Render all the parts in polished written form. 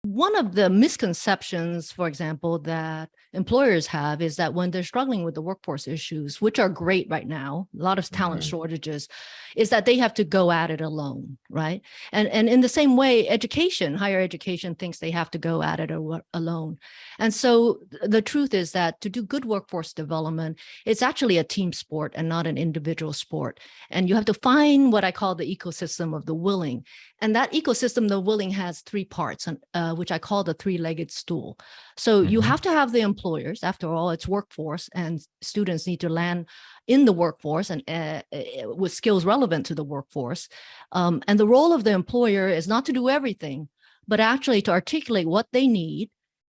one of the misconceptions, for example, that employers have is that when they're struggling with the workforce issues, which are great right now, a lot of talent shortages, is that they have to go at it alone, right? And in the same way, higher education thinks they have to go at it alone. And so the truth is that to do good workforce development, it's actually a team sport and not an individual sport. And you have to find what I call the ecosystem of the willing. And that ecosystem, the willing, has three parts, which I call the three-legged stool. So you have to have the employers. After all, it's workforce, and students need to land in the workforce and with skills relevant to the workforce. And the role of the employer is not to do everything, but actually to articulate what they need,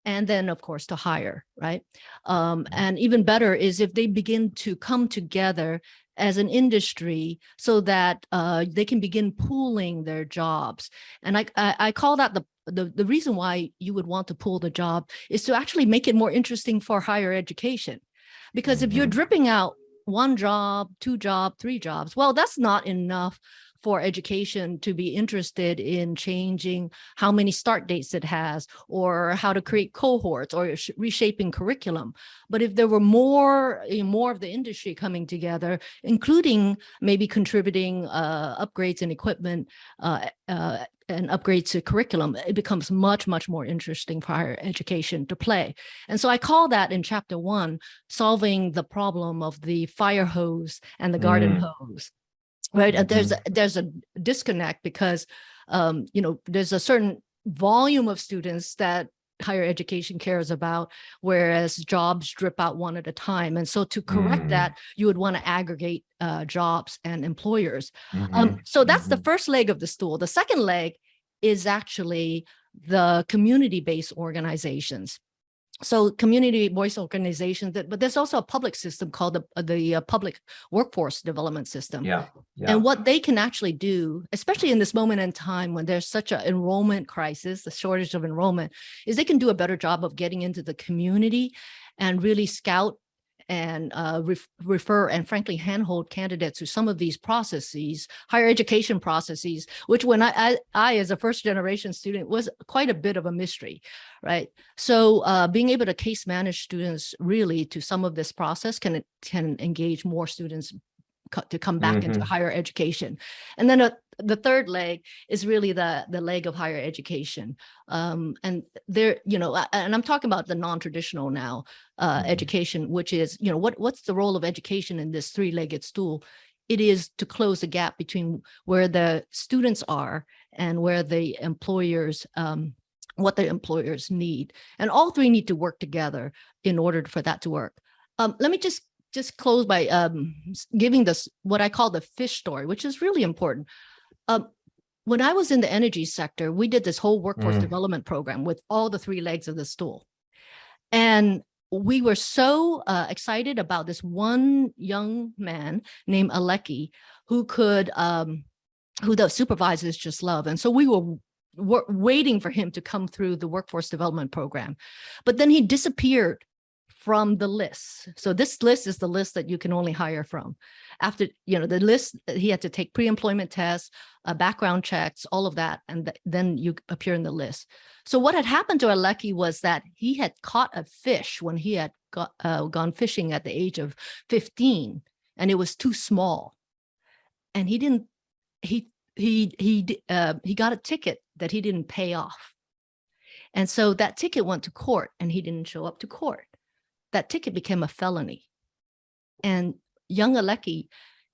and then, of course, to hire, right? And even better is if they begin to come together as an industry so that they can begin pooling their jobs. And I call that the reason why you would want to pool the job is to actually make it more interesting for higher education. Because if you're dripping out one job, two jobs, three jobs, well, that's not enough for education to be interested in changing how many start dates it has, or how to create cohorts, or reshaping curriculum. But if there were more of the industry coming together, including maybe contributing upgrades in equipment and upgrades to curriculum, it becomes much, much more interesting for higher education to play. And so I call that in chapter 1, solving the problem of the fire hose and the garden hose. Right. There's a disconnect because, there's a certain volume of students that higher education cares about, whereas jobs drip out one at a time. And so to correct that, you would want to aggregate jobs and employers. So that's the first leg of the stool. The second leg is actually the community-based organizations. So community voice organizations, but there's also a public system called the public workforce development system. And what they can actually do, especially in this moment in time when there's such an enrollment crisis, the shortage of enrollment, is they can do a better job of getting into the community and really scout and refer and frankly handhold candidates through some of these processes, higher education processes, which when I as a first generation student was quite a bit of a mystery, right? So being able to case manage students really to some of this process can engage more students to come back into higher education. And then the third leg is really the leg of higher education. And there, and I'm talking about the non-traditional now education, which is, what's the role of education in this three-legged stool? It is to close the gap between where the students are and where the employers, what the employers need. And all three need to work together in order for that to work. Let me just close by giving this what I call the fish story, which is really important. When I was in the energy sector, we did this whole workforce development program with all the three legs of the stool. And we were so excited about this one young man named Aleki who the supervisors just love. And so we were waiting for him to come through the workforce development program. But then he disappeared from the list. So this list is the list that you can only hire from. After, the list, he had to take pre-employment tests, background checks, all of that, and then you appear in the list. So what had happened to Aleki was that he had caught a fish when he had gone fishing at the age of 15, and it was too small. And he got a ticket that he didn't pay off. And so that ticket went to court, and he didn't show up to court. That ticket became a felony. And young Aleki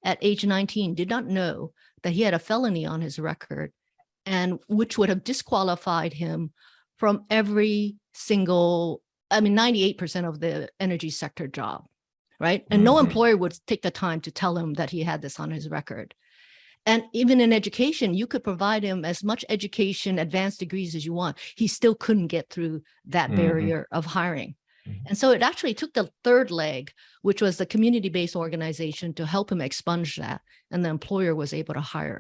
at age 19 did not know that he had a felony on his record, and which would have disqualified him from every single, 98% of the energy sector job, right? And no employer would take the time to tell him that he had this on his record. And even in education, you could provide him as much education, advanced degrees as you want. He still couldn't get through that barrier of hiring. And so it actually took the third leg, which was the community-based organization, to help him expunge that. And the employer was able to hire